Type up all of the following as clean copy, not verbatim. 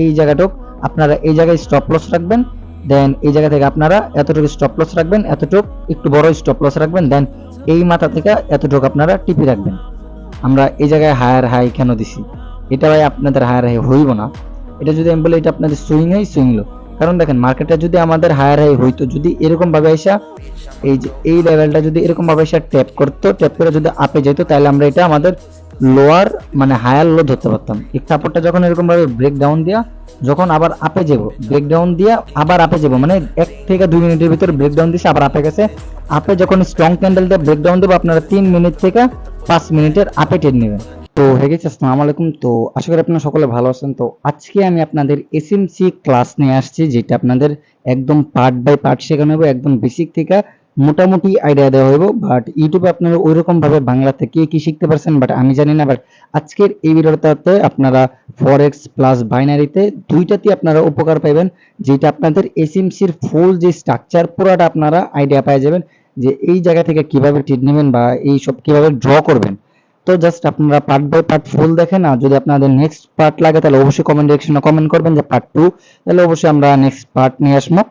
এই জায়গাটুক আপনারা এই জায়গায় স্টপ লস রাখবেন, দেন এই জায়গা থেকে আপনারা এতটুকু স্টপ লস রাখবেন, এতটুক একটু বড় স্টপ লস রাখবেন, দেন এই মাথা থেকে এতটুকু আপনারা টিপি রাখবেন। আমরা এই জায়গায় হায়ার হাই কেন দিছি, এটা ভাই আপনাদের হায়ার হাই হইব না। এটা যদি আমি বলি এটা আপনাদের সুইং হাই সুইং লো, কারণ দেখেন মার্কেটটা যদি আমাদের হায়ার হাই হইতো, যদি এরকম ভাবে এসে এই যে এই লেভেলটা যদি এরকম ভাবে এসে ট্যাপ করতো, ট্যাপ করে যদি আপে যেত, তাহলে আমরা এটা আমাদের লোয়ার মানে হায়ার লো ধরতে পারতাম। এই সাপোর্টটা যখন এরকম ভাবে ব্রেক ডাউন দিয়া যখন আবার আপে যাব, ব্রেক ডাউন দিয়া আবার আপে যাব, মানে 1 থেকে 2 মিনিটের ভিতরে ব্রেক ডাউন দিছে আবার আপে গেছে। আপে যখন স্ট্রং ক্যান্ডেল দিয়ে ব্রেক ডাউন দেবো, আপনারা 3 মিনিট থেকে 5 মিনিটের আপে ট্রেড নেবেন। তো হয়ে গেছে, আসসালামু আলাইকুম। তো আশা করি আপনারা সকলে ভালো আছেন। তো আজকে আমি আপনাদের এসএমসি ক্লাস নিয়ে আসছি, যেটা আপনাদের একদম পার্ট বাই পার্ট শেখানো হবে, একদম বেসিক থেকে মোটামুটি আইডিয়া দেওয়া হইব। বাট ইউটিউবে আপনারা ওইরকম ভাবে বাংলাতে কি শিখতে পারছেন বাট আমি জানি না। বাট আজকের এই ভিডিওটাতে আপনারা ফরেক্স প্লাস বাইনারিতে দুইটাতেই আপনারা উপকার পাইবেন, যেটা আপনাদের এসএমসির ফুল যে স্ট্রাকচার পুরোটা আপনারা আইডিয়া পেয়ে যাবেন, যে এই জায়গা থেকে কিভাবে ট্রেড নেবেন বা এই সব কিভাবে ড্র করবেন। তো জাস্ট আপনারা পার্ট বাই পার্ট ফুল দেখেন, আর যদি আপনাদের নেক্সট পার্ট লাগে তাহলে অবশ্যই কমেন্ট সেকশনে কমেন্ট করবেন যে পার্ট 2, তাহলে অবশ্যই আমরা নেক্সট পার্ট নিয়ে আসবো।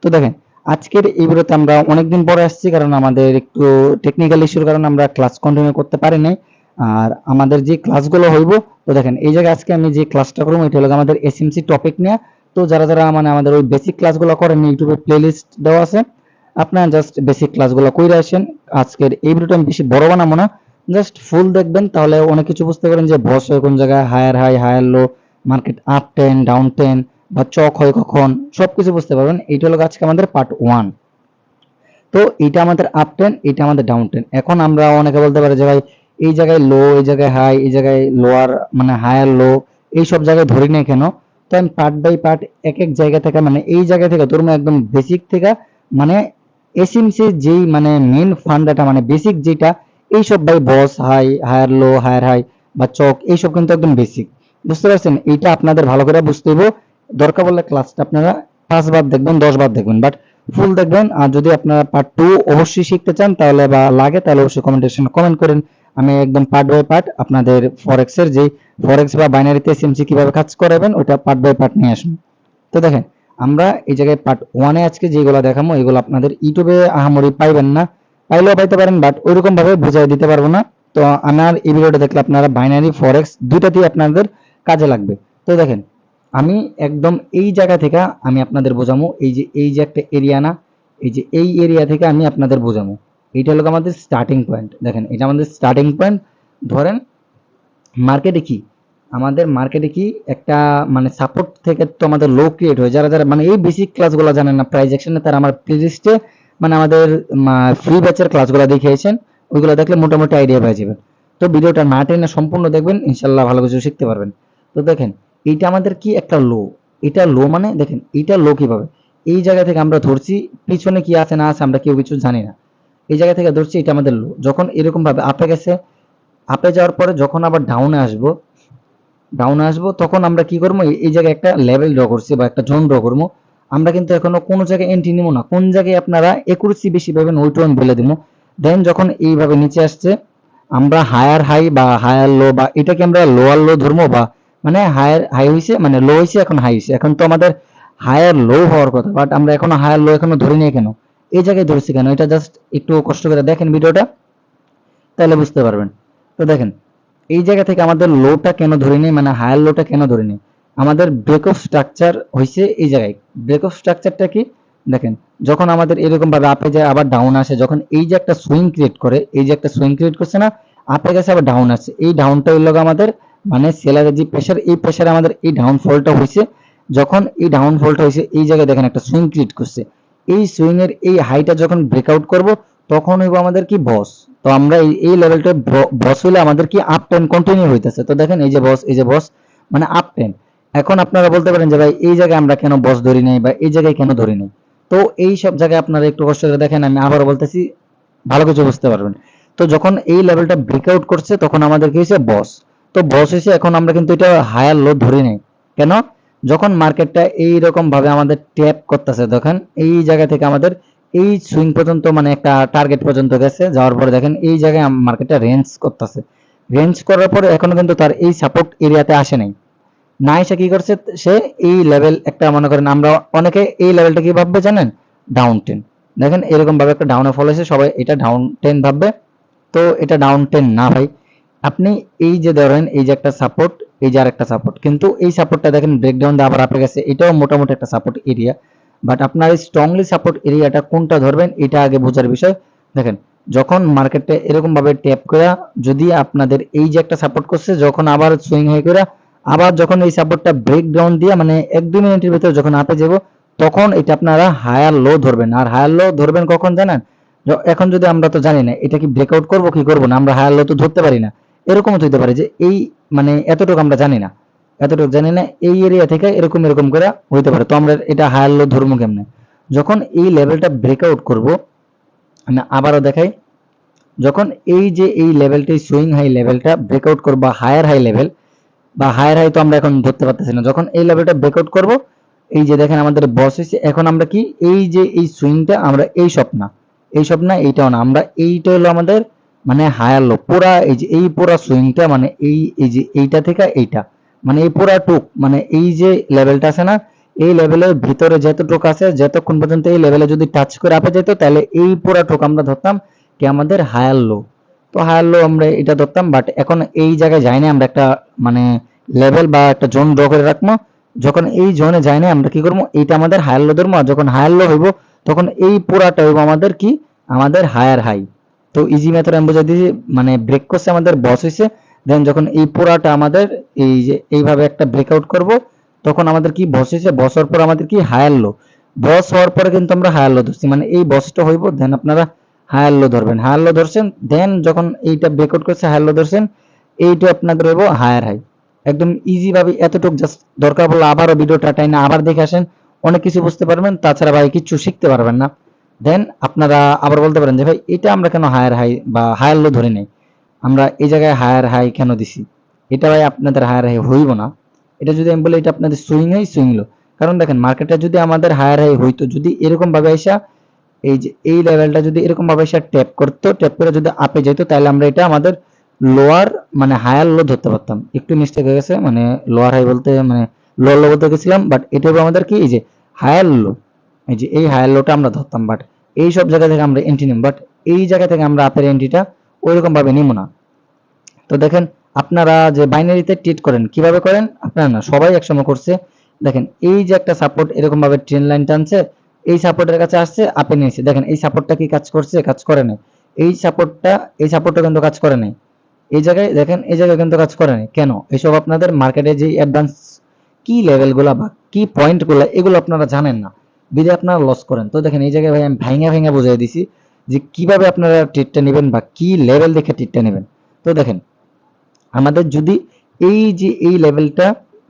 তো দেখেন আজকের এই ভিডিওতে আমরা অনেকদিন পরে আসছি, কারণ আমাদের একটু টেকনিক্যাল ইস্যুর কারণে আমরা ক্লাস কন্টিনিউ করতে পারি নাই। আর আমাদের যে ক্লাসগুলো হইব, তো দেখেন এই জায়গায় আজকে আমি যে ক্লাসটা করবো এটা হলো আমাদের এসএমসি টপিক নিয়ে। তো যারা যারা মানে আমাদের ওই বেসিক ক্লাসগুলো করেন, ইউটিউবে প্লেলিস্ট দেওয়া আছে, আপনারা জাস্ট বেসিক ক্লাসগুলো কইরা আসেন। আজকের এই ভিডিওটা আমি বেশি বড় বানাবো না, জাস্ট ফুল দেখবেন, তাহলে অনেক কিছু বুঝতে পারেন যে বস হয় কোন জায়গায়, higher high higher low, market up 10 down 10 বা চক হয় কখন, সবকিছু বুঝতে পারবেন। এইটা হলো আজকে আমাদের পার্ট 1। তো এটা আমাদের আপ 10, এটা আমাদের ডাউন 10। এখন আমরা অনেকে বলতে পারে যে ভাই এই জায়গায় লো, এই জায়গায় হাই, এই জায়গায় লোয়ার মানে হায়ার লো, এই সব জায়গায় ধরি নাই কেন? তো আমি পার্ট বাই পার্ট এক এক জায়গা থেকে মানে এই জায়গা থেকে ধরুন একদম বেসিক থেকে মানে এসএমসি যেই মানে মেইন ফান্ডাটা মানে বেসিক যেটা, এই সব ভাই boss high higher low higher high বা চক এইসব কিন্তু একদম বেসিক, বুঝতে পারছেন? এইটা আপনাদের ভালো করে বুঝতে হবে। দরকার পড়লে ক্লাসটা আপনারা 5 বার দেখবেন 10 বার দেখবেন, বাট ফুল দেখবেন। আর যদি আপনারা পার্ট 2 অবশ্যই শিখতে চান তাহলে বা লাগে তাহলে অবশ্যই কমেন্ট সেকশনে কমেন্ট করেন। আমি একদম পার্ট বাই পার্ট আপনাদের ফরেক্সের যে ফরেক্স বা বাইনারিতে এসএমসি কিভাবে কাজ করাবেন ওটা পার্ট বাই পার্ট নিয়ে আসুন। তো দেখেন আমরা এই জায়গায় পার্ট 1 এ আজকে যেগুলো দেখাবো এগুলো আপনাদের ইউটিউবে আহামরি পাইবেন না, পাইলেও পাইতে পারেন বাট ওইরকম ভাবে বুঝাই দিতে পারবো না। তো আমার এই ভিডিওটা দেখলে আপনারা বাইনারি ফরেক্স দুইটাতেই আপনাদের কাজে লাগবে। তো দেখেন আমি একদম এই জায়গা থেকে আমি আপনাদের বোঝাবো, এই যে একটা এরিয়া না, এই যে এই এরিয়া থেকে আমি আপনাদের বোঝাবো। এইটা হলো আমাদের স্টার্টিং পয়েন্ট। দেখেন এটা আমাদের স্টার্টিং পয়েন্ট। ধরেন মার্কেটে কি আমাদের মার্কেটে কি একটা মানে সাপোর্ট থেকে তো আমাদের লো ক্রিয়েট হয়। যারা যারা মানে এই বেসিক ক্লাসগুলো জানেন না প্রাইস অ্যাকশনে, তারা আমার প্লেলিস্টে মানে আমাদের ফ্রি ব্যাচের ক্লাসগুলো দেখিয়েছেন, ওইগুলো দেখলে মোটামুটি আইডিয়া পেয়ে যাবেন। তো ভিডিওটা না টেনে সম্পূর্ণ দেখবেন, ইনশাল্লাহ ভালো কিছু শিখতে পারবেন। তো দেখেন এইটা আমাদের কি একটা লো, এটা লো মানে দেখেন এইটা লো কিভাবে, এই জায়গা থেকে আমরা ধরছি, পিছনে কি আছে না আছে আমরা কেউ কিছু জানি না, এই জায়গা থেকে ধরছি এটা আমাদের লো। যখন এরকম ভাবে আপে গেছে, আপে যাওয়ার পরে যখন আবার ডাউনে আসবো তখন আমরা কি করবো, এই জায়গায় একটা লেভেল ড্র করছি বা একটা জোন ড্র করবো। আমরা কিন্তু এখনো কোনো জায়গায় এন্ট্রি নিব না, কোন জায়গায় আপনারা একুরেসি বেশি পাবেন ওইটু আমি বলে দিব। দেন যখন এইভাবে নিচে আসছে আমরা হায়ার হাই বা হায়ার লো বা এটাকে আমরা লোয়ার লো ধরবো, বা মানে হায়ার হাই হয়েছে মানে লো হয়েছে এখন হাই হয়েছে, এখন তো আমাদের হায়ার লো হওয়ার কথা, বাট আমরা এখনো হায়ার লো এখনো ধরি নাই কেন, এই জায়গায় ধরছি কেন, এটা জাস্ট একটু কষ্ট করে দেখেন ভিডিওটা, তাহলে বুঝতে পারবেন। তো দেখেন এই জায়গা থেকে আমাদের লোটা কেন ধরে নেই, মানে হায়ার লোটা কেন ধরে নেই, আমাদের ব্রেক অফ স্ট্রাকচার হয়েছে এই জায়গায়। ব্রেক অফ স্ট্রাকচারটা কি দেখেন, যখন আমাদের এরকম ভাবে আপে যায় আবার ডাউন আসে, যখন এই যে একটা সুইং ক্রিয়েট করে, এই যে একটা সুইং ক্রিয়েট করছে না, আপে গেছে আবার ডাউন আসছে, এই ডাউনটা হইল আমাদের মানে সেলারের যে প্রেশার, এই প্রেশারে আমাদের এই ডাউনফলটা হয়েছে। যখন এই ডাউনফলটা হয়েছে এই জায়গায় দেখেন একটা সুইং ক্রিয়েট করছে, এই সুইং এর এই হাইটা যখন ব্রেকআউট করব তখন হইব আমাদের কি বস। তো আমরা এই লেভেলটা বস হইলে আমাদের কি আপ টেন কন্টিনিউ হইতেছে। তো দেখেন এই যে বস মানে আপ টেন। এখন আপনারা বলতে পারেন যে ভাই এই জায়গায় আমরা কেন বস ধরি নাই বা এই জায়গায় কেন ধরি নাই। তো এই সব জায়গায় আপনারা একটু কষ্ট করে দেখেন, আমি আবারও বলতেছি, ভালো কিছু বুঝতে পারবেন। তো যখন এই লেভেলটা ব্রেকআউট করছে তখন আমাদের কি হয়েছে বস। তো বস হয়েছে, এখন আমরা কিন্তু এটা হায়ার লো ধরি নাই কেন, যখন মার্কেটটা এইরকম ভাবে আমাদের ট্যাপ করতেছে, দেখেন এই জায়গা থেকে আমাদের এই সুইং পর্যন্ত মানে একটা টার্গেট পর্যন্ত গেছে, যাওয়ার পরে দেখেন এই জায়গায় মার্কেটটা রেঞ্জ করতেছে, রেঞ্জ করার পরে এখনো কিন্তু তার এই সাপোর্ট এরিয়াতে আসে নাই। না এসে কি করছে, সে এই লেভেল একটা মনে করেন, আমরা অনেকে এই লেভেলটা কি ভাববে জানেন, ডাউন টেন। দেখেন এরকম ভাবে একটা ডাউনে ফল হয়েছে, সবাই এটা ডাউন টেন ভাববে, তো এটা ডাউন টেন না ভাই। আপনি এই যে ধরেন এই যে একটা সাপোর্ট, এই যে আরেকটা সাপোর্ট, কিন্তু এই সাপোর্টটা দেখেন ব্রেকডাউন দিয়ে আবার আপে গেছে, এটাও মোটামুটি একটা সাপোর্ট এরিয়া। বাট আপনার এই স্ট্রংলি সাপোর্ট এরিয়াটা কোনটা ধরবেন এটা আগে বোঝার বিষয়। দেখেন যখন মার্কেটে এরকম ভাবে ট্যাপ করা, যদি আপনাদের এই যে একটা সাপোর্ট করছে, যখন আবার সুইং হয়ে করে আবার যখন এই সাপোর্টটা ব্রেকডাউন দিয়ে মানে 1-2 মিনিটের ভিতরে যখন আপে যাব, তখন এটা আপনারা হায়ার লো ধরবেন। আর হায়ার লো ধরবেন কখন জানেন, এখন যদি আমরা তো জানি না এটা কি ব্রেকআউট করবো কি করবো না, আমরা হায়ার লো তো ধরতে পারি না। এরকমও হতে পারে যে এই মানে এতটুকু আমরা জানি না, এতটুকু জানি না এই এরিয়া থেকে এরকম এরকম করে হইতে পারে, তো আমরা এটা হায়ার লো ধরবো কেমনে, যখন এই লেভেলটা ব্রেকআউট করব। আমি আবারও দেখাই, যখন এই যে এই লেভেলটা সুইং হাই লেভেলটা ব্রেকআউট করব, হায়ার হাই লেভেল বা হায়ার হাই তো আমরা এখন ধরতে পারতেছি না, যখন এই লেভেলটা ব্রেকআউট করব, এই যে দেখেন আমাদের বস হয়েছে, এখন আমরা কি এই যে এই সুইংটা আমরা এই স্বপ্ন, এই স্বপ্ন এইটাও না, আমরা এইটা হলো আমাদের মানে হায়ার লো, পুরা এই যে এই পুরা সুইংটা মানে এই যে এইটা থেকে এইটা মানে এই পুরা টুক মানে এই যে লেভেলটা আছে না, এই লেভেলের ভিতরে যতটুক আছে, যতক্ষণ পর্যন্ত এই লেভেলে যদি টাচ করে আপে যেত, তাহলে এই পুরা টুক আমরা ধরতাম কি আমাদের হায়ার লো। তো হায়ার লো আমরা এটা ধরতাম, বাট এখন এই জায়গায় যাই না, আমরা একটা মানে লেভেল বা একটা জোন ড্র করে রাখবো, যখন এই জোনে যাই না আমরা কি করবো, এইটা আমাদের হায়ার লো ধরবো, আর যখন হায়ার লো হইব তখন এই পুরাটা হইব আমাদের কি, আমাদের হায়ার হাই। তো ইজি মেথড আমি বুঝাই দিয়েছি, মানে ব্রেক করছে আমাদের বস হয়েছে, দেন যখন এই পুরাটা আমাদের এই যে এইভাবে একটা ব্রেকআউট করব, তখন আমাদের কি বস হয়েছে, বস হওয়ার পর আমাদের কি হায়ার লো, বস হওয়ার পরে কিন্তু আমরা হায়ার লো ধরছি, মানে এই বসটা হইব, দেন আপনারা হায়ার লো ধরবেন, হায়ার লো ধরছেন, দেন যখন এইটা ব্রেকআউট করছে হায়ার লো ধরছেন, এইটা আপনাদের হইব হায়ার হাই। একদম ইজি ভাবে এতটুকু জাস্ট, দরকার পড়লে আবারও ভিডিওটা টাইনা আবার দেখে আসেন, অনেক কিছু বুঝতে পারবেন, তাছাড়া ভাই কিছু শিখতে পারবেন না। দেন আপনারা আবার বলতে পারেন যে ভাই এটা আমরা কেন হায়ার হাই বা হায়ার লো ধরে নেই, আমরা এই জায়গায় হায়ার হাই কেন দিছি, এটা ভাই আপনাদের হায়ার হাই হইব না। এটা যদি আমি বলি এটা আপনাদের সুইং হাই সুইং লো, কারণ দেখেন মার্কেটটা যদি আমাদের হায়ার হাই হইতো, যদি এরকম ভাবে আসা এই যে এই লেভেলটা যদি এরকম ভাবে আসা ট্যাপ করতো, ট্যাপ করে যদি আপে যেত, তাহলে আমরা এটা আমাদের লোয়ার মানে হায়ার লো ধরতে পারতাম। একটু মিস্টেক হয়ে গেছে, মানে লোয়ার হাই বলতে মানে লোয়ার লো বলতে গেছিলাম, বাট এটা হবে আমাদের কি এই যে হায়ার লো, এই যে এই হায়ার লোটা আমরা ধরতাম, বাট এই সব জায়গা থেকে আমরা এন্ট্রি নিব, বাট এই জায়গা থেকে আমরা আপের এন্ট্রিটা ওইরকম ভাবে নিব না। তো দেখেন আপনারা যে বাইনারিতে ট্রেড করেন কিভাবে করেন, আপনারা না সবাই একসময় করছে। দেখেন এই যে একটা সাপোর্ট এরকম ভাবে ট্রেন লাইন টানছে, এই সাপোর্টের কাছে আসছে আপে নিয়েছে, দেখেন এই সাপোর্টটা কি কাজ করছে, কাজ করে নাই। এই সাপোর্টটা কিন্তু কাজ করে নাই, এই জায়গায় দেখেন এই জায়গায় কিন্তু কাজ করে নাই। কেন? এসব আপনাদের মার্কেটে যে অ্যাডভান্স কি লেভেলগুলো বা কি পয়েন্টগুলো এগুলো আপনারা জানেন না, বিধে আপনারা লস করেন। তো দেখেন এই জায়গায় ভাই আমি ভাইঙা ভাইঙা বুঝিয়ে দিছি যে কিভাবে আপনারা ট্রেডটা নেবেন বা কি লেভেল দেখে ট্রেডটা নেবেন। তো দেখেন আমাদের যদি এই যে এই লেভেলটা,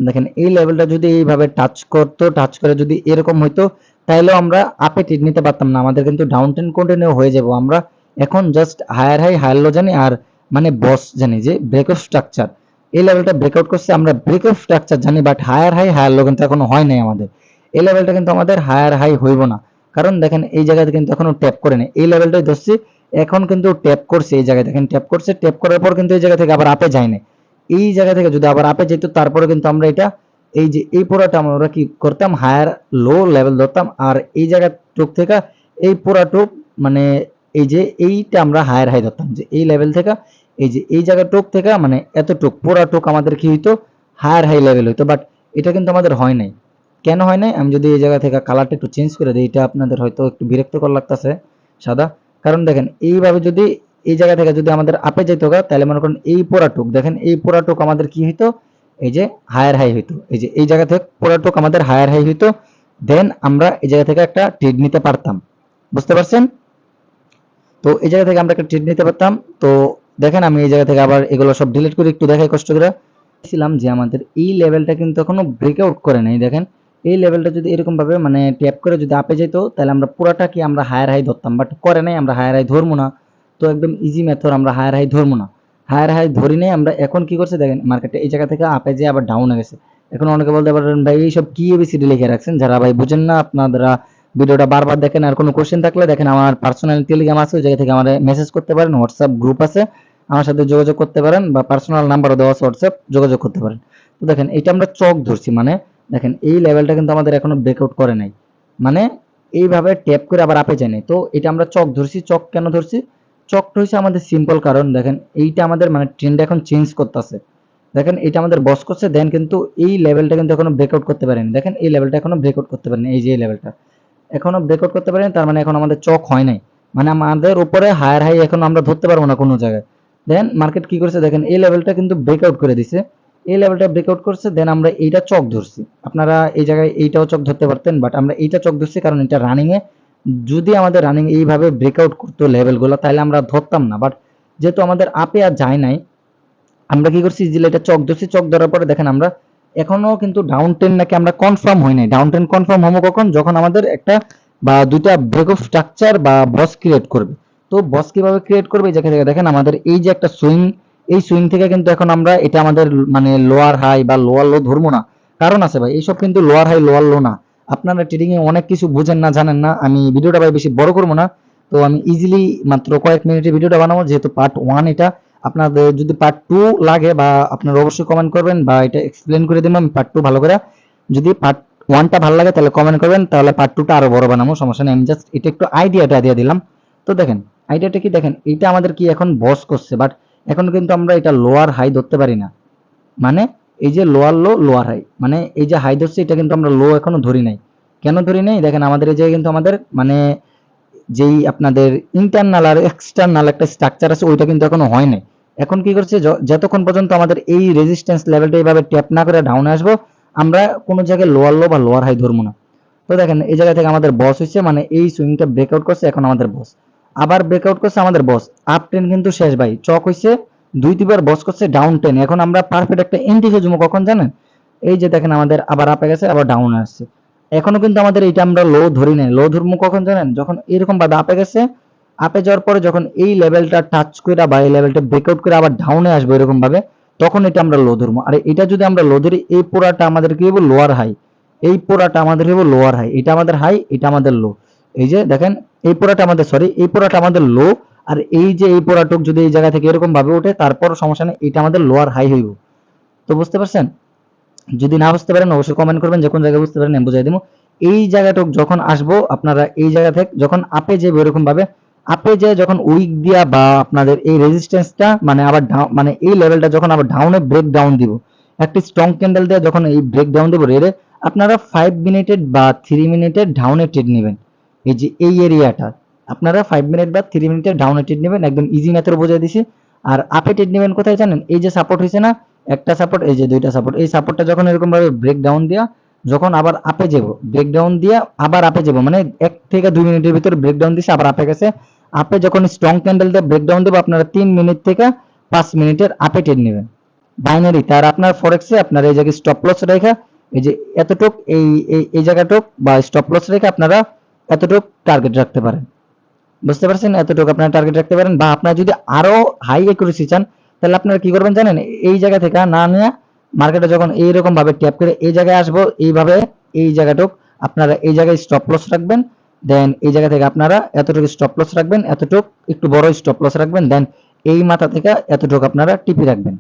দেখেন এই লেভেলটা যদি এইভাবে টাচ করতো, টাচ করে যদি এরকম হইতো, তাহলেও আমরা আপে ট্রেড নিতে পারতাম না, আমাদের কিন্তু ডাউন ট্রেন্ড কন্টিনিউ হয়ে যাব। আমরা এখন just higher high higher low জানি, আর মানে বস জানি যে ব্রেকআউট স্ট্রাকচার, এই লেভেলটা ব্রেকআউট করছে আমরা ব্রেকআউট স্ট্রাকচার জানি, but higher high higher low কিন্তু এখনো হয় নাই আমাদের। এই লেভেলটা কিন্তু আমাদের হায়ার হাই হইব না, কারণ দেখেন এই জায়গাতে কিন্তু এখনো ট্যাপ করে নেই, এই লেভেলটাই ধরছি, এখন কিন্তু ট্যাপ করছে, এই জায়গায় দেখেন ট্যাপ করছে, ট্যাপ করার পর কিন্তু এই জায়গা থেকে আবার আপে যায় না। এই জায়গা থেকে যদি আবার আপে যেত, তারপরে কিন্তু আমরা এটা এই যে এই পুরাটা আমরা কি করতাম, হায়ার লো লেভেল ধরতাম, আর এই জায়গা টুক থেকে এই পুরা টুক মানে এই যে এইটা আমরা হায়ার হাই ধরতাম, যে এই লেভেল থেকে এই যে এই জায়গা টুক থেকে মানে এতটুক পুরা টুক আমাদের কি হইতো, হায়ার হাই লেভেল হইতো, বাট এটা কিন্তু আমাদের হয় নাই। কেন হয় নাই, আমি যদি এই জায়গা থেকে কালারটা একটু চেঞ্জ করে দিই, এটা আপনাদের হয়তো একটু বিরক্তকর লাগতেছে সাদা, কারণ দেখেন এইভাবে যদি এই জায়গা থেকে যদি আমাদের আপে যেত গা, তাহলে মনে করেন এই পোড়াটুক, দেখেন এই পোড়াটুক আমাদের কি হইতো, এই যে হায়ার হাই হইতো, এই যে এই জায়গা থেকে পোড়াটুক আমাদের হায়ার হাই হইতো, দেন আমরা এই জায়গা থেকে একটা ট্রেড নিতে পারতাম। বুঝতে পারছেন? তো এই জায়গা থেকে আমরা একটা ট্রেড নিতে পারতাম। তো দেখেন আমি এই জায়গা থেকে আবার এগুলো সব ডিলিট করে একটু দেখাই কষ্ট করে, ছিলাম যে আমাদের এই লেভেলটা কিন্তু এখনো ব্রেকআউট করে নাই। দেখেন এই লেভেলটা যদি এরকম ভাবে মানে ট্যাপ করে যদি আপে যেত, তাহলে আমরা পুরাটা কি আমরা হায়ার হাই ধরতাম, বাট করে নাই, আমরা হায়ার হাই ধরবো না। তো একদম ইজি মেথড, আমরা হায়ার হাই ধরবো না, হায়ার হাই ধরি নাই। আমরা এখন কি করছে দেখেন, মার্কেটে এই জায়গা থেকে আপে যে আবার ডাউন হয়ে গেছে। এখন অনেকে বলতে পারেন ভাই এইসব কি এবিসিডি লিখে রাখছেন, যারা ভাই বুঝেন না আপনারা ভিডিওটা বারবার দেখেন, আর কোনো কোশ্চেন থাকলে দেখেন আমার পার্সোনাল টেলিগ্রাম আছে, ওই জায়গা থেকে আমার মেসেজ করতে পারেন, হোয়াটসঅ্যাপ গ্রুপ আছে, আমার সাথে যোগাযোগ করতে পারেন, বা পার্সোনাল নাম্বারও দেওয়া আছে হোয়াটসঅ্যাপ, যোগাযোগ করতে পারেন। তো দেখেন এটা আমরা চক ধরছি, মানে দেখেন এই লেভেলটা কিন্তু আমাদের এখনো ব্রেকআউট করে নাই, মানে এইভাবে ট্যাপ করে আবার আপে যায় নাই। তো এটা আমরা চক ধরছি। চক কেন ধরছি? চকটা হচ্ছে আমাদের সিম্পল কারণ দেখেন এইটা আমাদের মানে ট্রেন্ড এখন চেঞ্জ করতেছে। দেখেন এটা আমাদের বস করছে, দেন কিন্তু এই লেভেলটা কিন্তু এখনো ব্রেকআউট করতে পারেনি। দেখেন এই লেভেলটা এখনো ব্রেকআউট করতে পারেনি, এই যে এই লেভেলটা এখনো ব্রেকআউট করতে পারেনি, তার মানে এখন আমাদের চক হয় নাই, মানে আমাদের উপরে হায়ার হাই এখন আমরা ধরতে পারবো না কোনো জায়গায়। দেন মার্কেট কি করেছে দেখেন এই লেভেলটা কিন্তু ব্রেকআউট করে দিছে, এই লেভেলটা ব্রেকআউট করছে, দেন আমরা এইটা চক ধরছি। আপনারা এই জায়গায় এইটাও চক ধরতে পারতেন, বাট আমরা এইটা চক ধরছি কারণ এটা রানিং এ, যদি আমাদের রানিং এইভাবে ব্রেকআউট করতো লেভেলগুলো তাহলে আমরা ধরতাম না, বাট যেহেতু আমাদের আপে আর যায় নাই, আমরা কি করছি যে এটা চক ধরছি। চক ধরার পরে দেখেন আমরা এখনো কিন্তু ডাউন ট্রেন্ড নাকি আমরা কনফার্ম হয় নাই। ডাউন ট্রেন্ড কনফার্ম হবো কখন? যখন আমাদের একটা বা দুইটা ব্রেক অফ স্ট্রাকচার বা বস ক্রিয়েট করবে। তো বস কিভাবে ক্রিয়েট করবে? যেখানে দেখেন আমাদের এই যে একটা সুইং, এই সুইং থেকে কিন্তু এখন আমরা এটা আমাদের মানে লোয়ার হাই বা লোয়ার লো ধরবো না, কারণ আছে ভাই এইসব কিন্তু লোয়ার হাই লোয়ার লো না। আপনারা ট্রেডিং এ অনেক কিছু বুঝেন না, জানেন না। আমি ভিডিওটা ভাই বেশি বড় করবো না, তো আমি ইজিলি মাত্র কয়েক মিনিটের ভিডিওটা বানাবো, যেহেতু পার্ট 1 এটা। আপনাদের যদি পার্ট 2 লাগে বা আপনারা অবশ্যই কমেন্ট করবেন বা এটা এক্সপ্লেন করে দেবো আমি পার্ট 2 ভালো করে। যদি পার্ট 1টা ভালো লাগে তাহলে কমেন্ট করবেন, তাহলে পার্ট 2টা আরো বড় বানাবো, সমস্যা নেই। আমি জাস্ট এটা একটু আইডিয়াটা দিয়ে দিলাম। তো দেখেন আইডিয়াটা কি, দেখেন এটা আমাদের কি এখন বস করছে, বাট এখন কিন্তু আমরা এটা লোয়ার হাই ধরতে পারি না। মানে এই যে লোয়ার লো লোয়ার হাই, মানে এই যে হাই ধরছে এটা কিন্তু আমরা লো এখনো ধরি নাই। কেন ধরি নাই? দেখেন আমাদের এই জায়গায় কিন্তু আমাদের মানে যেই আপনাদের ইন্টারনাল আর এক্সটার্নাল একটা স্ট্রাকচার আছে ওইটা কিন্তু এখনো হয় নাই। এখন কি করছে, যতক্ষণ পর্যন্ত আমাদের এই রেজিস্ট্যান্স লেভেলটা এইভাবে ট্যাপ না করে ডাউনে আসবো, আমরা কোনো জায়গায় লোয়ার লো বা লোয়ার হাই ধরবো না। তো দেখেন এই জায়গা থেকে আমাদের বস হচ্ছে, মানে এই সুইংটা ব্রেকআউট করছে, এখন আমাদের বস আবার ব্রেকআউট করছে, আমাদের বস আপ ট্রেন কিন্তু শেষ ভাই। চক হইছে, দুই দুইবার বস করছে ডাউন ট্রেন। এখন আমরা পারফেক্ট একটা এন্ট্রি খুঁজবো কখন জানেন? এই যে দেখেন আমাদের আবার আপে গেছে, আবার ডাউন আসছে। এখনো কিন্তু আমাদের এটা আমরা লো ধরি নাই। লো ধরবো কখন জানেন? যখন এরকম ভাবে আপে গেছে, আপে যাওয়ার পরে যখন এই লেভেলটা টাচ করে বা এই লেভেলটা ব্রেকআউট করে আবার ডাউনে আসবে এরকম ভাবে, তখন এটা আমরা লো ধরবো। আর এটা যদি আমরা লো ধরি, এই পুরাটা আমাদের কি হবে? Lower high. এই পুরাটা আমাদের হবে লোয়ার হাই, এটা আমাদের হাই, এটা আমাদের লো। এই যে দেখেন এই পুরাটা আমাদের, সরি এই পুরাটা আমাদের লো, আর এই যে এই পুরাটুক যদি এই জায়গা থেকে এরকম ভাবে ওঠে, তারপর সমস্যা নেই, এটা আমাদের লোয়ার হাই হইব। তো বুঝতে পারছেন? যদি না বুঝতে পারেন অবশ্যই কমেন্ট করবেন, যে কোন জায়গায় বুঝতে পারেন আমি বুঝাই দেবো। এই জায়গাটুক যখন আসবো আপনারা এই জায়গা থেকে যখন আপে যাবে এরকম ভাবে, আপে যায় যখন উইক দিয়া বা আপনাদের এই রেজিস্ট্যান্সটা মানে আবার মানে এই লেভেলটা যখন আবার ডাউনে ব্রেক ডাউন দিব, একটি স্ট্রং ক্যান্ডেল দিয়ে যখন এই ব্রেক ডাউন দেবো রেডে, আপনারা 5 মিনিটের বা 3 মিনিটের ডাউনে ট্রেড নেবেন। এই যে এই এরিয়াটা আপনারা 5 মিনিট বা 3 মিনিটের ডাউনে ট্রেড নেবেন, একদম ইজি মেথড বোঝাই দিছি। আর আপে ট্রেড নেবেন কোথায় জানেন? এই যে সাপোর্ট হয়েছে না একটা সাপোর্ট, এই যে দুইটা সাপোর্ট, এই সাপোর্টটা যখন এরকম ভাবে ব্রেক ডাউন দিয়া যখন আবার আপে যাব, ব্রেক ডাউন দিয়া আবার আপে যাব, মানে 1 থেকে 2 মিনিটের ভিতরে ব্রেক ডাউন দিছে আবার আপে গেছে, আপে যখন স্ট্রং ক্যান্ডেল দিয়ে ব্রেক ডাউন দেবো, আপনারা 3 মিনিট থেকে 5 মিনিটের আপে ট্রেড নেবেন বাইনারি। তার আপনার ফরেক্সে আপনারা এই জায়গায় স্টপ লস রেখা এই যে এতটুক এই এই জায়গাটুক বা স্টপ লস রেখে আপনারা এতটুক টার্গেট রাখতে পারেন। বুঝতে পারছেন? এতটুকু আপনারা টার্গেট রাখতে পারেন। বা আপনারা যদি আরো হাই একুরেসি চান তাহলে আপনারা কি করবেন জানেন? এই জায়গা থেকে না নিয়ে মার্কেটে যখন এইরকম ভাবে ট্যাপ করে এই জায়গায় আসবো, এইভাবে এই জায়গাটুক আপনারা এই জায়গায় স্টপ লস রাখবেন। দেন এই জায়গা থেকে আপনারা এতটুকু স্টপ লস রাখবেন, এতটুক একটু বড় স্টপ লস রাখবেন, দেন এই মাথা থেকে এতটুকু আপনারা টিপি রাখবেন।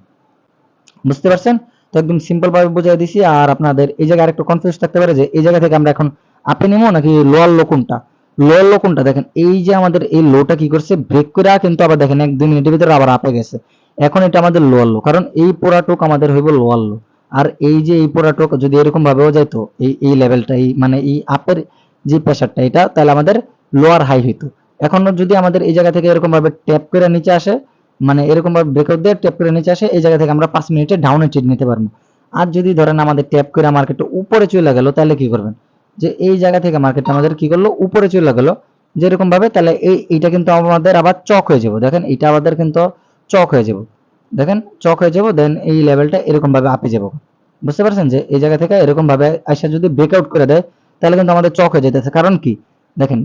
বুঝতে পারছেন? তো একদম সিম্পল ভাবে বুঝিয়ে দিছি। আর আপনাদের এই জায়গায় আরেকটু কনফিউজ থাকতে পারে যে এই জায়গা থেকে আমরা এখন আপে নেবো নাকি লোয়ার লো কোনটা? লোয়ার লো কোনটা? দেখেন এই যে আমাদের এই লোটা কি করছে, ব্রেক করে কিন্তু আবার দেখেন 1-2 মিনিটের ভিতরে আবার আপে গেছে। এখন এটা আমাদের লোয়ার লো, কারণ এই পোড়াটুক আমাদের হইব লোয়ার লো। আর এই যে এই পোড়াটুক যদি এরকম ভাবেও যাইতো, এই লেভেলটা এই মানে এই আপের যে প্রেসারটা এটা, তাহলে আমাদের লোয়ার হাই হইতো। এখন যদি আমাদের এই জায়গা থেকে এরকম ভাবে ট্যাপ করে নিচে আসে, মানে এরকম ভাবে ব্রেকআউট দিয়ে ট্যাপ করে নিচে আসে, এই জায়গা থেকে আমরা 5 মিনিটে ডাউনে ট্রেড নিতে পারবো। আর যদি ধরেন আমাদের ট্যাপ করে মার্কেটটা উপরে চলে গেল, তাহলে কি করবেন? যে এই জায়গা থেকে মার্কেটটা আমাদের কি করলো, উপরে চলে গেল যেরকম ভাবে, তাহলে এইটা কিন্তু আমাদের আবার চক হয়ে যাব। দেখেন এটা আমাদের কিন্তু চক হয়ে যাব, দেখেন চক হয়ে যাব। দেন এই লেভেলটা এরকম ভাবে আপে যাব। বুঝতে পারছেন? যে এই জায়গা থেকে এরকম ভাবে আইসা যদি ব্রেকআউট করে দেয় তাহলে কিন্তু আমাদের চক হয়ে যেতেছে। কারণ কি? দেখেন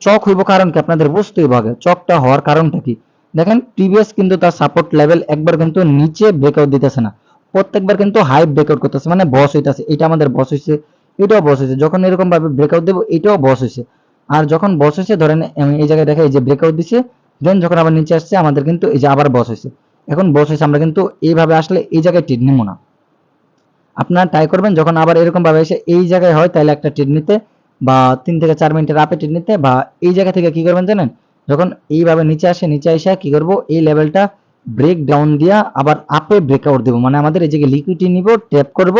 চক হইব কারণ কি আপনাদের বুঝতেই হবে। চকটা হওয়ার কারণটা কি? দেখেন প্রিভিয়াস কিন্তু তার সাপোর্ট লেভেল একবার কিন্তু নিচে ব্রেকআউট দিতেছে না, প্রত্যেকবার কিন্তু হাই ব্রেকআউট করতেছে, মানে বস হইতাছে। এটা আমাদের বস হইছে, এটাও বস হইছে। যখন এরকম ভাবে ব্রেকআউট দেব এটাও বস হইছে। আর যখন বস হইছে ধরেন আমি এই জায়গায় দেখাই যে ব্রেকআউট দিছে, দেন যখন আবার নিচে আসছে আমাদের কিন্তু এই যে আবার বস হইছে। এখন বস হইছে, আমরা কিন্তু এইভাবে আসলে এই জায়গায় ট্রেড নিব না। আপনারা ট্রাই করবেন যখন আবার এরকম ভাবে এসে এই জায়গায় হয় তাহলে একটা ট্রেড নিতে বা 3 থেকে 4 মিনিটের আপে ট্রেড নিতে, বা এই জায়গা থেকে কি করবেন জানেন, যখন এইভাবে নিচে আসে, নিচে এসে কি করব, এই লেভেলটা ব্রেক ডাউন দিয়া আবার আপে ব্রেকআউট দেব, মানে আমাদের এই জায়গায় লিকুইডিটি নিব, ট্যাপ করব,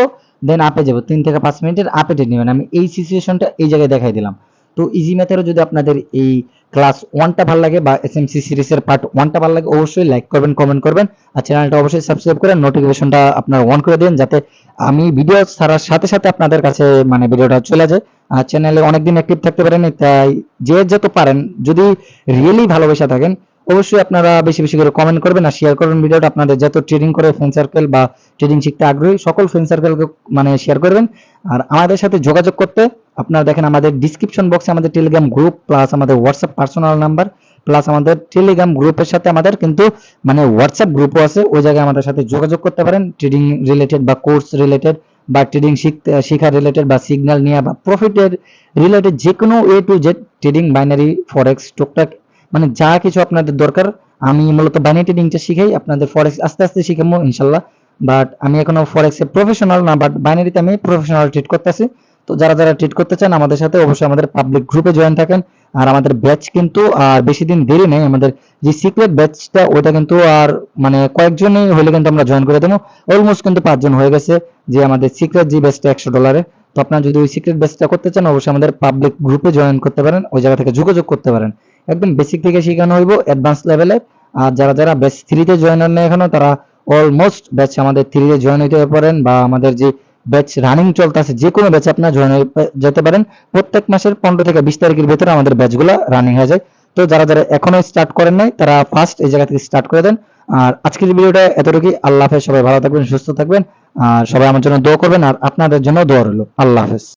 দেন আপে যাব, 3 থেকে 5 মিনিটের আপে ট্রেড নেবেন। আমি এই সিচুয়েশনটা এই জায়গায় দেখাই দিলাম। তো ইজি মেথডে যদি আপনাদের এই ক্লাস 1টা ভালো লাগে বা এসএমসি সিরিজের পার্ট 1টা ভালো লাগে, অবশ্যই লাইক করবেন, কমেন্ট করবেন, আর চ্যানেলটা অবশ্যই সাবস্ক্রাইব করে নোটিফিকেশনটা আপনারা অন করে দিন, যাতে আমি ভিডিও ছাড়ার সাথে সাথে আপনাদের কাছে মানে ভিডিওটা চলে যায়। আর চ্যানেলে অনেকদিন অ্যাক্টিভ থাকতে পারেন, তাই যে যত পারেন যদি রিয়েলি ভালোবাসা থাকেন অবশ্যই আপনারা বেশি বেশি করে কমেন্ট করবেন আর শেয়ার করবেন ভিডিওটা। আপনাদের যত ট্রেডিং করে ফ্রেন্ড সার্কেল বা ট্রেডিং শিখতে আগ্রহী সকল ফ্রেন্ড সার্কেলকে মানে শেয়ার করবেন। আর আমাদের সাথে যোগাযোগ করতে আপনারা দেখেন আমাদের ডিসক্রিপশন বক্সে আমাদের টেলিগ্রাম গ্রুপ প্লাস আমাদের হোয়াটসঅ্যাপ পার্সোনাল নাম্বার প্লাস আমাদের টেলিগ্রাম গ্রুপের সাথে আমাদের কিন্তু মানে হোয়াটসঅ্যাপ গ্রুপও আছে, ওই জায়গায় আমাদের সাথে যোগাযোগ করতে পারেন ট্রেডিং রিলেটেড বা কোর্স রিলেটেড বা ট্রেডিং শিখা রিলেটেড বা সিগন্যাল নিয়ে বা প্রফিটের রিলেটেড যে কোনো এ টু জেড ট্রেডিং, বাইনারি, ফরেক্স, টুকটাক মানে যা কিছু আপনাদের দরকার। আমি মূলত বাইনারি ট্রেডিংটা শিখাই, আপনাদের ফরেক্স আস্তে আস্তে শিখাবো ইনশাল্লাহ, বাট আমি এখনো ফরেক্সে প্রফেশনাল না, বাট বাইনারিতে আমি প্রফেশনাল ট্রেড করতেছি। তো যারা যারা ট্রেড করতে চান আমাদের সাথে অবশ্যই আমাদের পাবলিক গ্রুপে জয়েন থাকেন। আর আমাদের ব্যাচ কিন্তু আর বেশি দিন দেরি নেই, আমাদের যে সিক্রেট ব্যাচটা ওইটা কিন্তু আর মানে কয়েকজনই হলে কিন্তু আমরা জয়েন করে দেবো। অলমোস্ট কিন্তু 5 জন হয়ে গেছে যে আমাদের সিক্রেট যে ব্যাচটা $100। তো আপনারা যদি ওই সিক্রেট ব্যাচটা করতে চান অবশ্যই আমাদের পাবলিক গ্রুপে জয়েন করতে পারেন, ওই জায়গা থেকে যোগাযোগ করতে পারেন। একদম বেসিক থেকে শেখানো হইব অ্যাডভান্স লেভেলে। আর যারা যারা ব্যাচ 3 তে জয়েন হন না এখনো, তারা অলমোস্ট ব্যাচ আমাদের 3 তে জয়েন হইতে পারেন, বা আমাদের যে ব্যাচ রানিং চলতেছে যে কোনো ব্যাচে আপনারা জয়েন যেতে পারেন। প্রত্যেক মাসের 15 থেকে 20 তারিখের ভিতরে আমাদের ব্যাচগুলো রানিং হয়ে যায়। তো যারা যারা এখনো স্টার্ট করেন নাই তারা ফার্স্ট এই জায়গা থেকে স্টার্ট করে দেন। আর আজকের ভিডিওটা এতটুকুই। আল্লাহ হাফেজ, সবাই ভালো থাকবেন, সুস্থ থাকবেন, আর সবাই আমার জন্য দোয়া করবেন, আর আপনাদের জন্য দোয়া রইল। আল্লাহ হাফেজ।